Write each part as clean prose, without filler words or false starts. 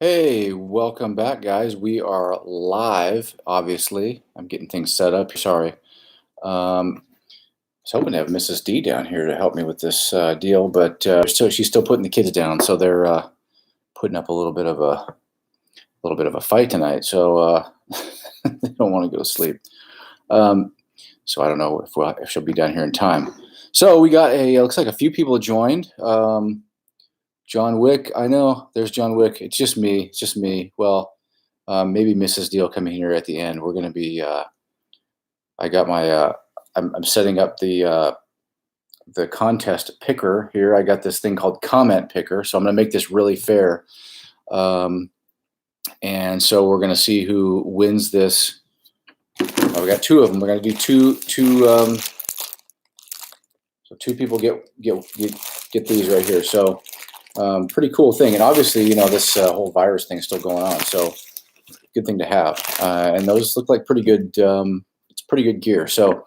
Hey, welcome back, guys. We are live, obviously. I'm getting things set up. Sorry. I was hoping to have Mrs. D down here to help me with this deal, but so she's still putting the kids down, so they're putting up a little bit of a fight tonight. So they don't want to go to sleep. Um, so I don't know if she'll be down here in time. So we got looks like a few people joined. John Wick. I know there's John Wick. It's just me. It's just me. Well, maybe Mrs. Deal coming here at the end. We're gonna be. I got my. I'm setting up the contest picker here. I got this thing called comment picker, so I'm gonna make this really fair. Um, and so we're gonna see who wins this. We got two of them. We're gonna do two. So two people get these right here. So pretty cool thing. And obviously, this whole virus thing is still going on. So good thing to have. And those look like pretty good. It's pretty good gear. So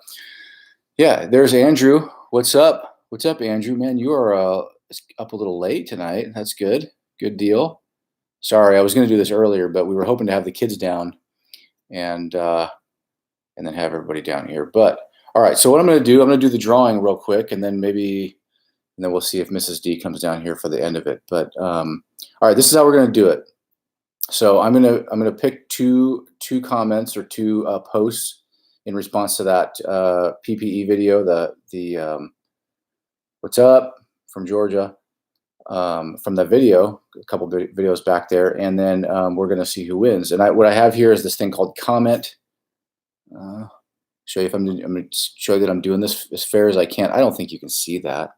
yeah, there's Andrew. What's up? What's up, Andrew? Man, you are up a little late tonight. That's good. Good deal. Sorry, I was going to do this earlier, but we were hoping to have the kids down and then have everybody down here. But all right. So what I'm going to do, I'm going to do the drawing real quick, and then we'll see if Mrs. D comes down here for the end of it. But all right, this is how we're going to do it. So I'm gonna pick two comments or two posts in response to that PPE video. The what's up from Georgia, from the video, a couple videos back there, and then we're gonna see who wins. And what I have here is this thing called comment. Show you if I'm gonna show you that I'm doing this as fair as I can. I don't think you can see that.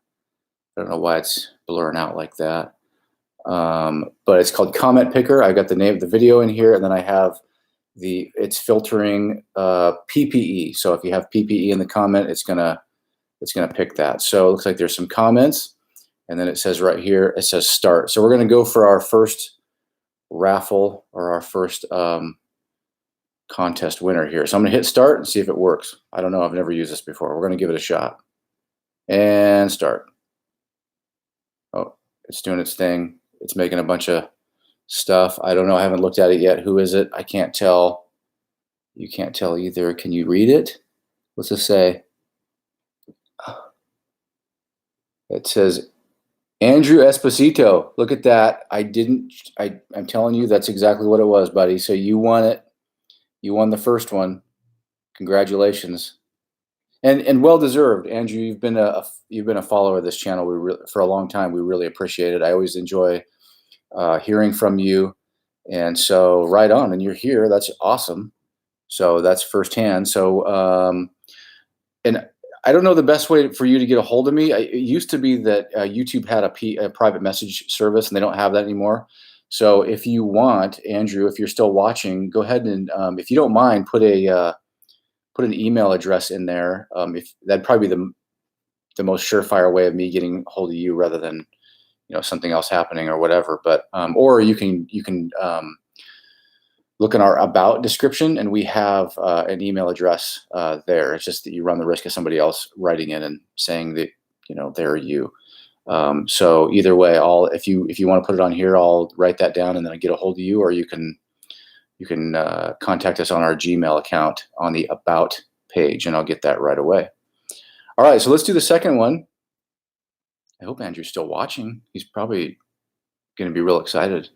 I don't know why it's blurring out like that. But it's called comment picker. I got the name of the video in here, and then I have it's filtering PPE. So if you have PPE in the comment, it's gonna pick that. So it looks like there's some comments, and then it says right here, it says start. So we're gonna go for our first raffle or our first contest winner here. So I'm gonna hit start and see if it works. I don't know. I've never used this before. We're gonna give it a shot and start. Oh, it's doing its thing. It's making a bunch of stuff. I don't know. I haven't looked at it yet. Who is it? I can't tell. You can't tell either. Can you read it? What's it say? It says Andrew Esposito. Look at that. I'm telling you, that's exactly what it was, buddy. So you won it. You won the first one. Congratulations. And well deserved, Andrew. You've been a follower of this channel. For a long time. We really appreciate it. I always enjoy hearing from you, and so right on. And you're here. That's awesome. So that's firsthand. So and I don't know the best way for you to get a hold of me. It used to be that YouTube had a private message service, and they don't have that anymore. So if you want, Andrew, if you're still watching, go ahead and if you don't mind, put an email address in there. If that'd probably be the most surefire way of me getting a hold of you rather than something else happening or whatever. But or you can look in our about description, and we have an email address there. It's just that you run the risk of somebody else writing in and saying that they're you. So either way, if you want to put it on here, I'll write that down and then I get a hold of you, or you can contact us on our Gmail account on the about page, and I'll get that right away. All right, so let's do the second one. I hope Andrew's still watching. He's probably going to be real excited.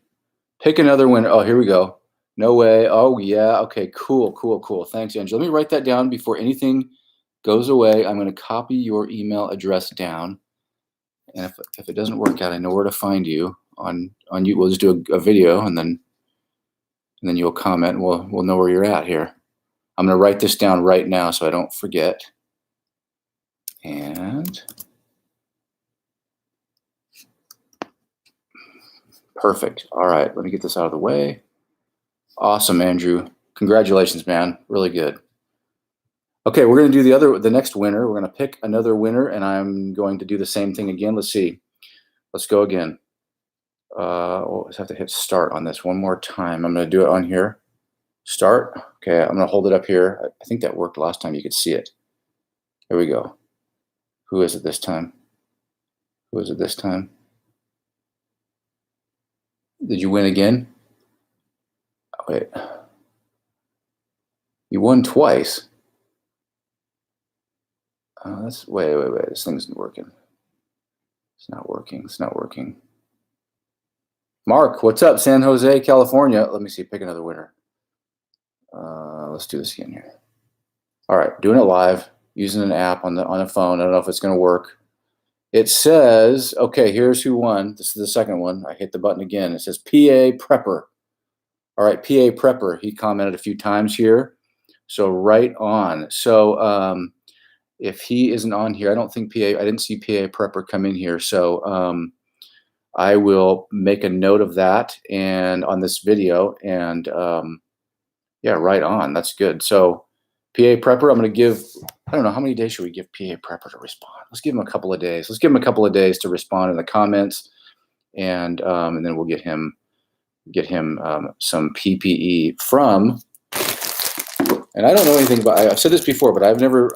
Pick another winner. Oh, here we go. No way. Oh, yeah. Okay, cool. Thanks, Andrew. Let me write that down before anything goes away. I'm going to copy your email address down. And if it doesn't work out, I know where to find you on you. We'll just do a video, and then you'll comment, and we'll know where you're at here. I'm going to write this down right now so I don't forget. And perfect. All right, let me get this out of the way. Awesome, Andrew. Congratulations, man. Really good. Okay, we're going to do the next winner. We're going to pick another winner, and I'm going to do the same thing again. Let's see. Let's go again. Let's have to hit start on this one more time. I'm going to do it on here. Start. Okay, I'm going to hold it up here. I think that worked last time. You could see it. Here we go. Who is it this time? Who is it this time? Did you win again? Wait. You won twice. Wait. This thing isn't working. It's not working. It's not working. Mark, what's up? San Jose, California. Let me see. Pick another winner. Let's do this again here. All right, doing it live, using an app on a phone. I don't know if it's going to work. It says, okay, here's who won. This is the second one. I hit the button again. It says PA Prepper. All right, PA Prepper. He commented a few times here. So right on. So if he isn't on here, I don't think I didn't see PA Prepper come in here. So I will make a note of that and on this video. And yeah, right on. That's good. So PA Prepper, I'm going to give, I don't know, how many days should we give PA Prepper to respond? Let's give him a couple of days. Let's give him a couple of days to respond in the comments, and then we'll get him some PPE from, and I don't know anything about, I've said this before, but I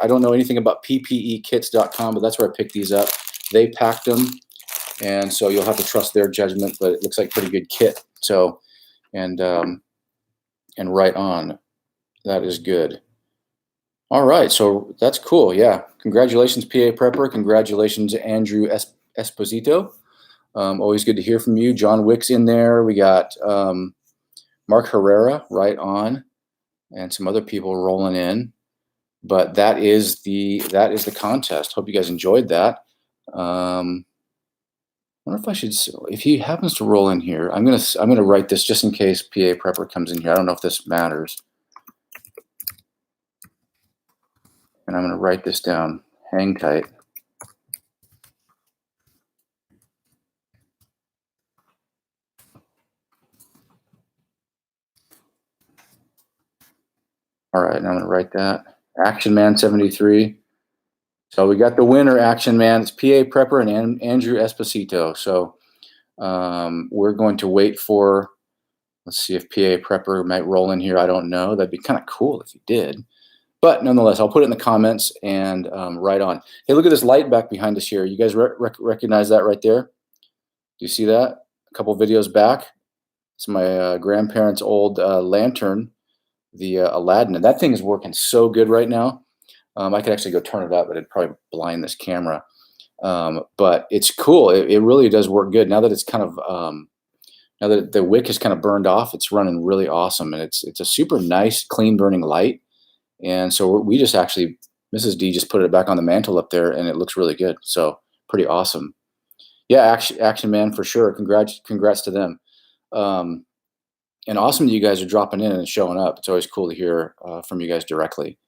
don't know anything about ppekits.com, but that's where I picked these up. They packed them, and so you'll have to trust their judgment, but it looks like pretty good kit. So, and right on. That is good. All right, so that's cool. Yeah, congratulations, PA Prepper. Congratulations, Andrew Esposito. Always good to hear from you. John Wick's in there. We got Mark Herrera, right on, and some other people rolling in. But that is the contest. Hope you guys enjoyed that. I wonder if I should, if he happens to roll in here, I'm gonna write this just in case PA Prepper comes in here. I don't know if this matters. And I'm going to write this down. Hang tight. All right, and I'm going to write that. Action Man 73. So we got the winner, Action Man. It's PA Prepper and Andrew Esposito. So we're going to wait for, let's see if PA Prepper might roll in here. I don't know. That'd be kind of cool if he did. But nonetheless, I'll put it in the comments and right on. Hey, look at this light back behind us here. You guys recognize that right there? Do you see that? A couple videos back. It's my grandparents' old lantern, the Aladdin. And that thing is working so good right now. I could actually go turn it up, but it'd probably blind this camera. But it's cool. It really does work good. Now that it's kind of, now that the wick is kind of burned off, it's running really awesome. And it's a super nice, clean burning light. And so we just actually, Mrs. D just put it back on the mantle up there, and it looks really good. So pretty awesome. Yeah, Action Man for sure. Congrats to them. And awesome that you guys are dropping in and showing up. It's always cool to hear from you guys directly.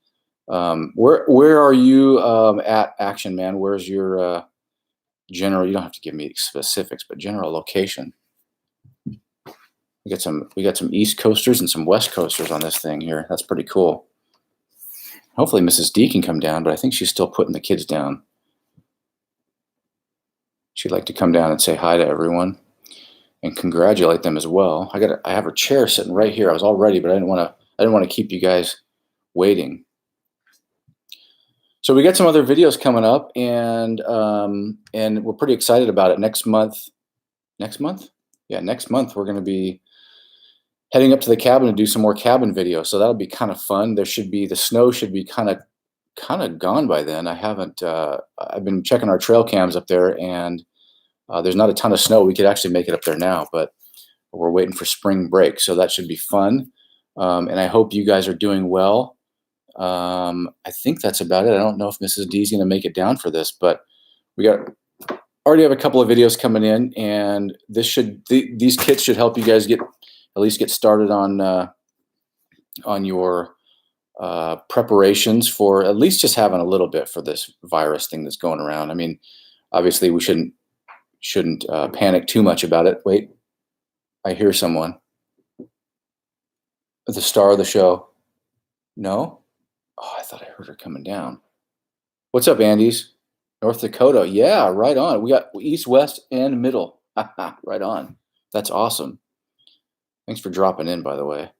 Where are you at, Action Man? Where's your general? You don't have to give me specifics, but general location. We got some East Coasters and some West Coasters on this thing here. That's pretty cool. Hopefully Mrs. D can come down, but I think she's still putting the kids down. She'd like to come down and say hi to everyone and congratulate them as well. I have her chair sitting right here. I was all ready, but I didn't want to keep you guys waiting. So we got some other videos coming up, and we're pretty excited about it. Next month? Yeah, next month we're going to be heading up to the cabin to do some more cabin videos. So that'll be kind of fun. The snow should be kind of gone by then. I've been checking our trail cams up there, and there's not a ton of snow. We could actually make it up there now, but we're waiting for spring break. So that should be fun. And I hope you guys are doing well. I think that's about it. I don't know if Mrs. D is going to make it down for this, but we already have a couple of videos coming in, and these kits should help you guys at least get started on your preparations for at least just having a little bit for this virus thing that's going around. I mean, obviously we shouldn't panic too much about it. Wait, I hear someone. The star of the show. No? Oh, I thought I heard her coming down. What's up, Andes? North Dakota. Yeah, right on. We got east, west, and middle. Right on. That's awesome. Thanks for dropping in, by the way.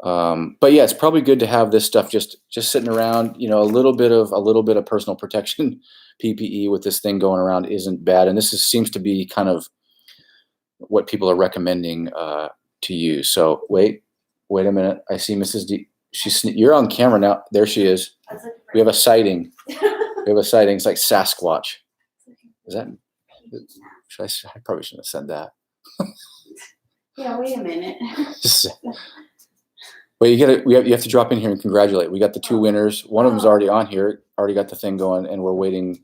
But yeah, it's probably good to have this stuff just sitting around. You know, a little bit of personal protection PPE with this thing going around isn't bad. And this seems to be kind of what people are recommending to use. So wait, Wait a minute. I see Mrs. D. You're on camera now. There she is. We have a sighting. We have a sighting. It's like Sasquatch. Is that? I probably shouldn't have said that. Yeah. Wait a minute. Well, you have to drop in here and congratulate. We got the 2 winners. One of them's already on here. Already got the thing going, and we're waiting.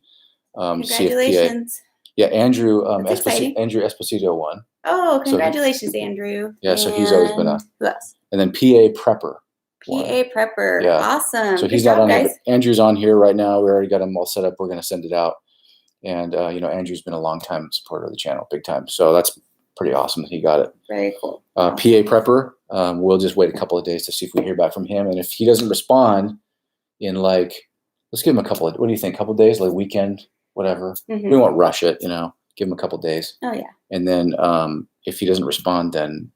Congratulations. Yeah, Andrew Esposito won. Oh, congratulations, Andrew. Yeah, so he's always been who else? And then PA Prepper. PA Prepper. Yeah. Awesome. So he's not on here. Andrew's on here right now. We already got him all set up. We're going to send it out. And, Andrew's been a long time supporter of the channel, big time. So that's pretty awesome that he got it. Very cool. PA Prepper, we'll just wait a couple of days to see if we hear back from him. And if he doesn't respond in let's give him a couple of, what do you think? A couple of days, like weekend, whatever. Mm-hmm. We won't rush it, give him a couple of days. Oh, yeah. And then if he doesn't respond, then,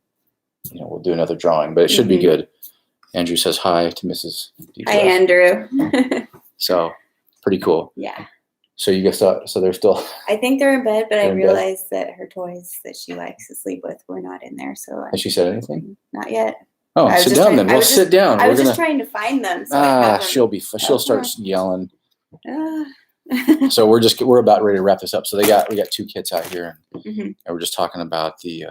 we'll do another drawing. But it should be good. Andrew says hi to Mrs. DJ. Hi, Andrew. So pretty cool. Yeah. So you guys thought, so they're still. I think they're in bed, but I realized that her toys that she likes to sleep with were not in there. So has she said anything? Not yet. Oh, sit down then. Well, sit down. I was just trying to find them. So she'll start yelling. So we're about ready to wrap this up. So we got 2 kits out here, and we're just talking about the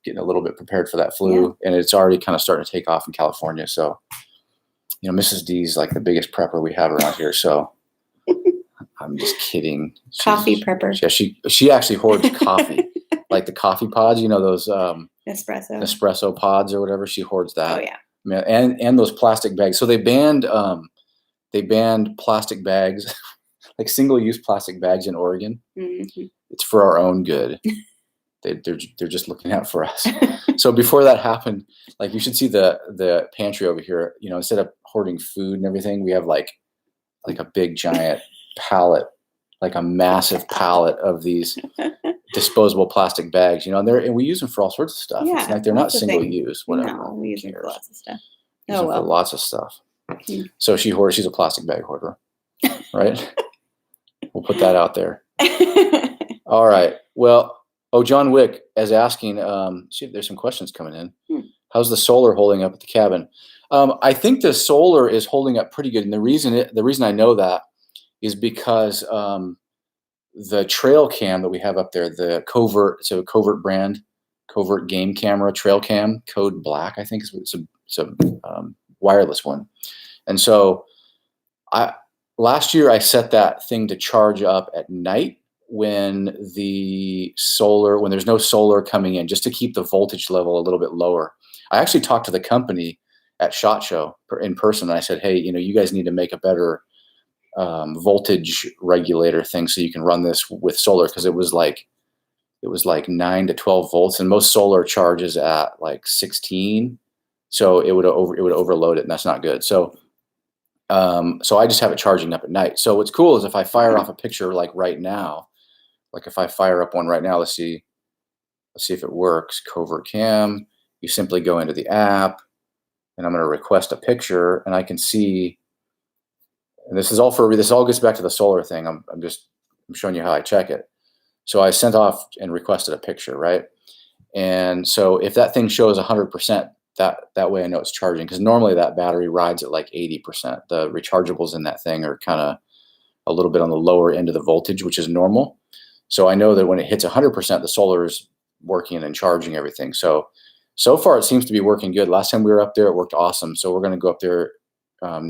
getting a little bit prepared for that flu, and it's already kind of starting to take off in California. So Mrs. D's like the biggest prepper we have around here. So I'm just kidding. Coffee prepper. Yeah, she actually hoards coffee, like the coffee pods. Those espresso pods or whatever. She hoards that. Oh yeah. And those plastic bags. So they banned plastic bags, like single-use plastic bags in Oregon. Mm-hmm. It's for our own good. They're just looking out for us. So before that happened, you should see the pantry over here. Instead of hoarding food and everything, we have like a big giant pallet, like a massive pallet of these disposable plastic bags. And we use them for all sorts of stuff. Yeah, it's like they're not single use. Whatever. No, we use them for lots of stuff. For lots of stuff. Mm-hmm. So she's a plastic bag hoarder, right? We'll put that out there. All right. Well. John Wick is asking, see if there's some questions coming in. How's the solar holding up at the cabin? I think the solar is holding up pretty good. And the reason I know that is because the trail cam that we have up there, it's a Covert brand, Covert game camera, trail cam, code black, I think it's a wireless one. And so last year I set that thing to charge up at night when there's no solar coming in, just to keep the voltage level a little bit lower. I actually talked to the company at SHOT Show in person, and I said, hey, you guys need to make a better voltage regulator thing so you can run this with solar, because it was like 9 to 12 volts, and most solar charges at like 16, so it would overload it, and that's not good. So I just have it charging up at night. So what's cool is if I fire off a picture like right now. Like if I fire up one right now, let's see if it works. Covert Cam, you simply go into the app, and I'm going to request a picture, and I can see, and this all gets back to the solar thing. I'm showing you how I check it. So I sent off and requested a picture, right? And so if that thing shows 100%, that way I know it's charging, because normally that battery rides at like 80%. The rechargeables in that thing are kind of a little bit on the lower end of the voltage, which is normal. So I know that when it hits 100%, the solar is working and charging everything. So far it seems to be working good. Last time we were up there, it worked awesome. So we're going to go up there in the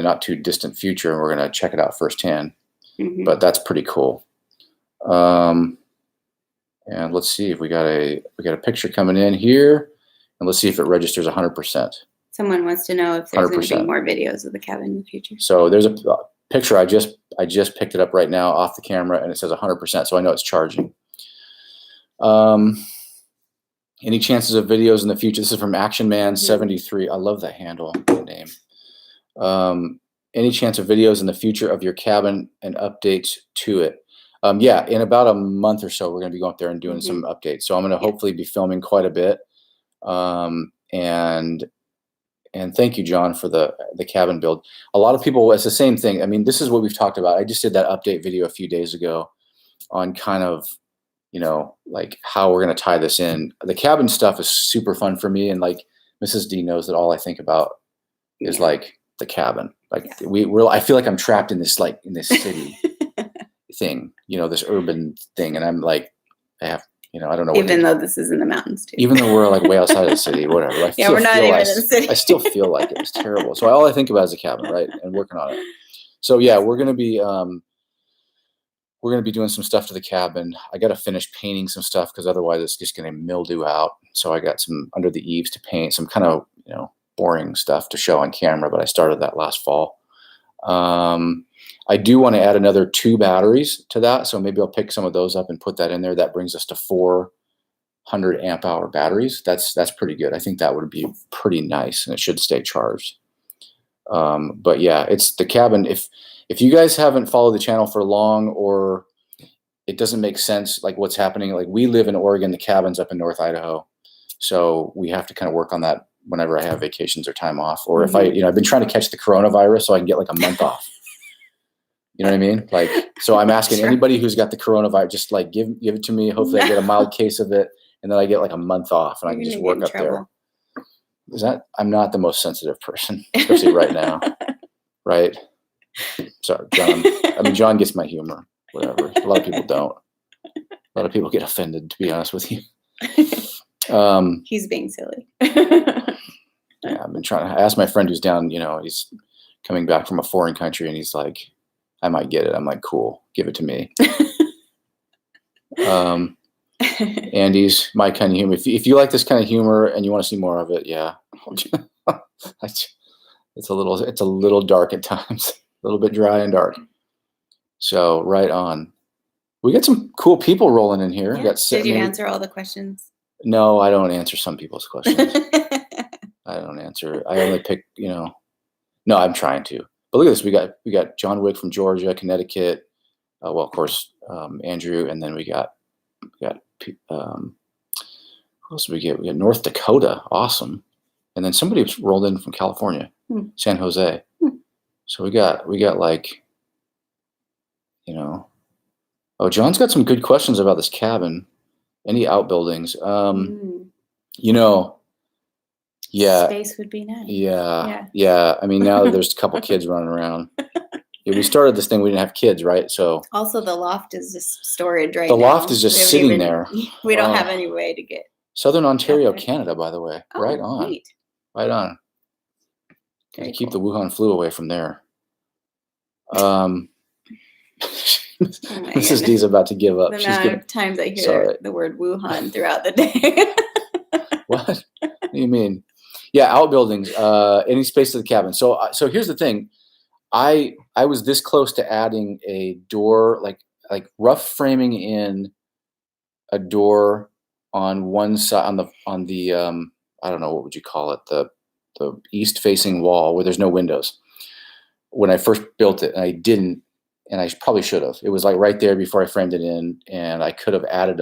not too distant future, and we're going to check it out firsthand. Mm-hmm. But that's pretty cool. And let's see if we got a picture coming in here, and let's see if it registers 100%. Someone wants to know if there's going to be more videos of the cabin in the future. So there's a picture. I just picked it up right now off the camera, and it says 100%, so I know it's charging. Any chances of videos in the future? This is from Action Man 73. I love that handle name. Any chance of videos in the future of your cabin and updates to it? Yeah, in about a month or so, we're going to be going up there and doing some updates. So I'm going to hopefully be filming quite a bit. And thank you, John, for the cabin build. A lot of people, it's the same thing. I mean, this is what we've talked about. I just did that update video a few days ago on kind of like how we're going to tie this in. The cabin stuff is super fun for me. And like Mrs. D knows that all I think about is like the cabin. Like I feel like I'm trapped in this city thing, this urban thing. And I'm like, I don't know. Even though this is in the mountains too. Even though we're like way outside of the city, whatever. We're not even in the city. I still feel like it was terrible. So all I think about is the cabin, right? And working on it. So yeah, we're gonna be doing some stuff to the cabin. I got to finish painting some stuff because otherwise it's just gonna mildew out. So I got some under the eaves to paint, some kind of boring stuff to show on camera, but I started that last fall. I do want to add another 2 batteries to that, so maybe I'll pick some of those up and put that in there. That brings us to 400 amp hour batteries. That's pretty good. I think that would be pretty nice, and it should stay charged. But yeah, it's the cabin. If you guys haven't followed the channel for long, or it doesn't make sense, like what's happening, like we live in Oregon, the cabin's up in North Idaho, so we have to kind of work on that whenever I have vacations or time off, or if I've been trying to catch the coronavirus so I can get like a month off. You know what I mean? Like, so I'm asking anybody who's got the coronavirus, just like give it to me. Hopefully I get a mild case of it, and then I get like a month off, and I can just work up there. I'm not the most sensitive person, especially right now. Right? Sorry, John. I mean, John gets my humor, whatever. A lot of people don't. A lot of people get offended, to be honest with you. He's being silly. Yeah, I've been trying to ask my friend who's down, he's coming back from a foreign country, and he's like, I might get it. I'm like, cool, give it to me. Andy's my kind of humor. If you like this kind of humor and you want to see more of it, yeah. It's a little dark at times, a little bit dry and dark. So right on. We got some cool people rolling in here. Yeah. Did you answer all the questions? No, I don't answer some people's questions. I don't answer. I only pick, no, I'm trying to. But look at this. We got John Wick from Georgia, Connecticut. Well, of course, Andrew, and then we got who else did we get? We got North Dakota, awesome, and then somebody rolled in from California, San Jose. So we got like, oh, John's got some good questions about this cabin. Any outbuildings? Yeah. Space would be nice. Yeah. I mean, now there's a couple kids running around. Yeah, we started this thing, we didn't have kids, right? So also the loft is just storage right now. The loft is just sitting there. We don't have any way to get. Southern Ontario, Canada, by the way. Oh, right on. Neat. Right on. Very keep cool. the Wuhan flu away from there. Mrs. D's about to give up. The amount of times I hear the word Wuhan throughout the day. What do you mean? Yeah, outbuildings, any space to the cabin. So here's the thing. I was this close to adding a door, like rough framing in a door on one side, on the I don't know, what would you call it, the east facing wall where there's no windows. When I first built it, and I didn't, and I probably should have. It was like right there before I framed it in, and I could have added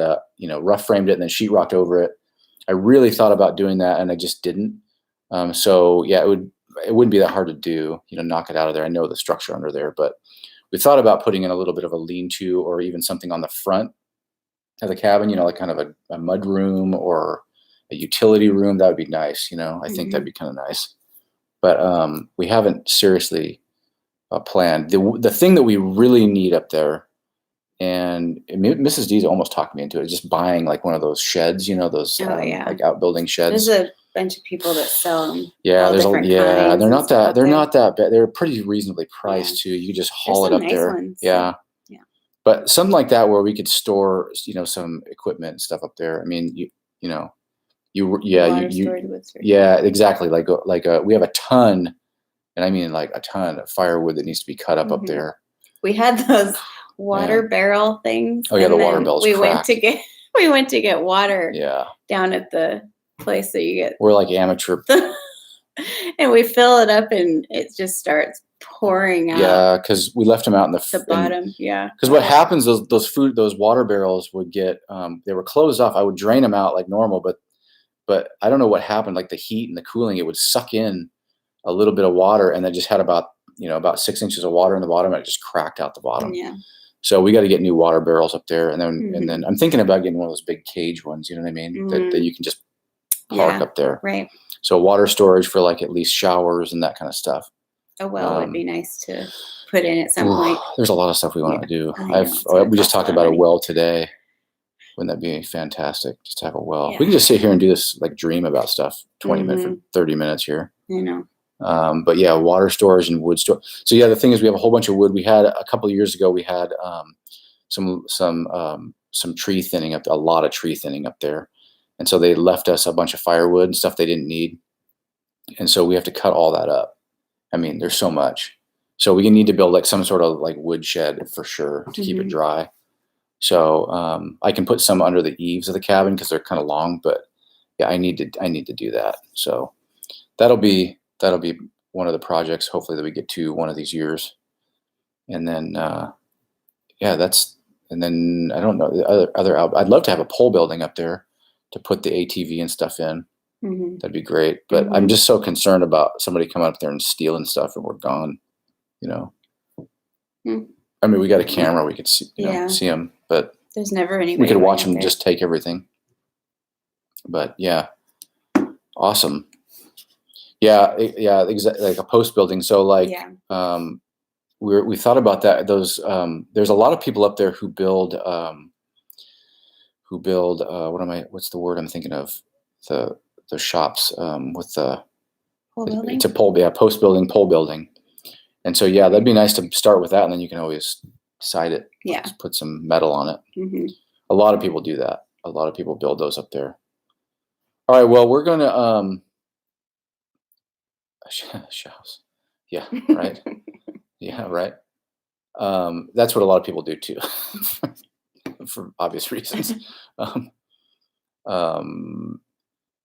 rough framed it and then sheetrocked over it. I really thought about doing that, and I just didn't. So yeah, it wouldn't be that hard to do, knock it out of there. I know the structure under there, but we thought about putting in a little bit of a lean-to or even something on the front of the cabin, like kind of a mud room or a utility room. That would be nice. I think that'd be kind of nice, but we haven't seriously planned. The thing that we really need up there, and Mrs. D's almost talked me into it, just buying like one of those sheds, those like outbuilding sheds. There's a bunch of people that sell them. Yeah, they're not that bad. They're pretty reasonably priced too. You just haul it up nice there. Ones. Yeah. But something like that where we could store, some equipment and stuff up there. I mean, yeah, exactly. Like we have a ton, and I mean like a ton of firewood that needs to be cut up there. We had those water barrel things. Oh yeah, the water barrels. We went to get water. Yeah. Down at the place that you get. We're like amateur. And we fill it up, and it just starts pouring out. Yeah, because we left them out in the bottom. Yeah. Because what happens, those water barrels would get they were closed off. I would drain them out like normal, but I don't know what happened. Like the heat and the cooling, it would suck in a little bit of water, and then just had about 6 inches of water in the bottom, and it just cracked out the bottom. Yeah. So we got to get new water barrels up there, and then Mhm. I'm thinking about getting one of those big cage ones. You know what I mean? That you can just park Yeah, up there. right. So water storage for like at least showers and that kind of stuff. A well would be nice to put in at some point. There's a lot of stuff we want to do. I know, it's gonna We just cost a talked lot of about a money. well today. Wouldn't that be fantastic? Just to have a well. We Yeah. can just sit here and do this, like dream about stuff 20 minutes, Mhm. 30 minutes here. I know. But yeah, water storage and wood store. So yeah, the thing is, we have a whole bunch of wood. We had a couple of years ago. We had some tree thinning up, a lot of tree thinning up there, and so they left us a bunch of firewood and stuff they didn't need, and so we have to cut all that up. I mean, there's so much. So we need to build like some sort of like wood shed for sure to keep it Mhm. dry. So I can put some under the eaves of the cabin because they're kind of long, but yeah, I need to do that. So that'll be one of the projects, hopefully, that we get to one of these years. And then yeah, and then I don't know the I'd love to have a pole building up there to put the ATV and stuff in. Mhm. That'd be great. But I'm Mhm. just so concerned about somebody coming up there and stealing stuff and we're gone. You know. Mm. I mean, we got a camera, we could see, Yeah. see them, but There's never anybody we could going watch up them there. just take everything. But yeah, awesome. Yeah, yeah, exactly, like a post building. So like, Yeah. we thought about that. There's a lot of people up there who build what's the word I'm thinking of, the shops with the Whole building? it's a post building, pole building. And so yeah, that'd be nice to start with that, and then you can always side it. Yeah. Just put some metal on it. Mhm. A lot of people do that. A lot of people build those up there. All right, well, we're gonna shows. Yeah, right. Yeah, right. That's what a lot of people do too, for obvious reasons. Um,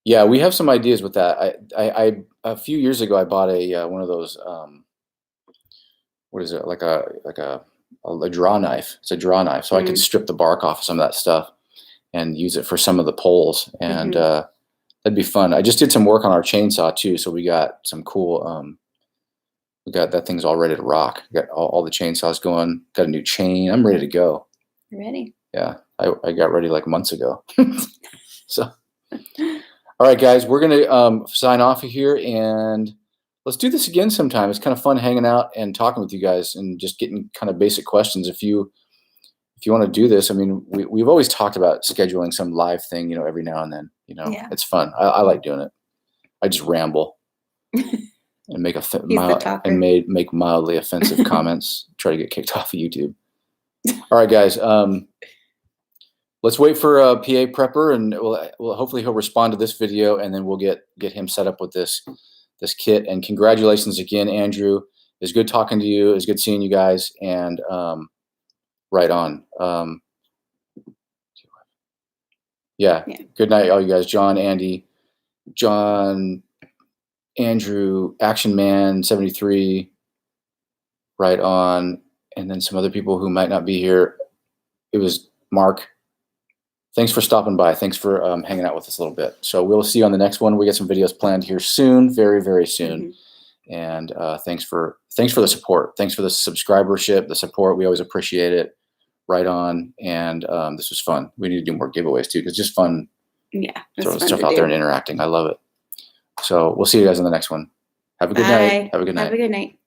yeah, we have some ideas with that. I a few years ago I bought a one of those what is it, like a draw knife. It's a draw knife, so I could Mm. strip the bark off of some of that stuff and use it for some of the poles, and Mhm. that'd be fun. I just did some work on our chainsaw too, so we got some cool. We got that thing's all ready to rock. Got all the chainsaws going. Got a new chain. I'm ready to go. You ready? Yeah, I got ready like months ago. So, all right, guys, we're gonna sign off of here, and let's do this again sometime. It's kind of fun hanging out and talking with you guys, and just getting kind of basic questions. If you want to do this, I mean, we've always talked about scheduling some live thing, every now and then. Yeah. It's fun. I like doing it. I just ramble and make He's the talker. make mildly offensive comments. Try to get kicked off of YouTube. All right, guys. Let's wait for a PA prepper, and we'll hopefully he'll respond to this video, and then we'll get him set up with this kit. And congratulations again, Andrew. It's good talking to you. It's good seeing you guys. And right on. Yeah. Good night, all you guys. John, Andy, John, Andrew, Action Man 73. Right on. And then some other people who might not be here. It was Mark. Thanks for stopping by. Thanks for hanging out with us a little bit. So we'll see you on the next one. We get some videos planned here soon, very, very soon. Mm-hmm. And thanks for the support. Thanks for the subscribership, the support. We always appreciate it. Right on. And this was fun. We need to do more giveaways too, because it's just fun. Yeah. Throwing stuff out there and interacting. I love it. So we'll see you guys on the next one. Have a good night. Have a good night. Have a good night.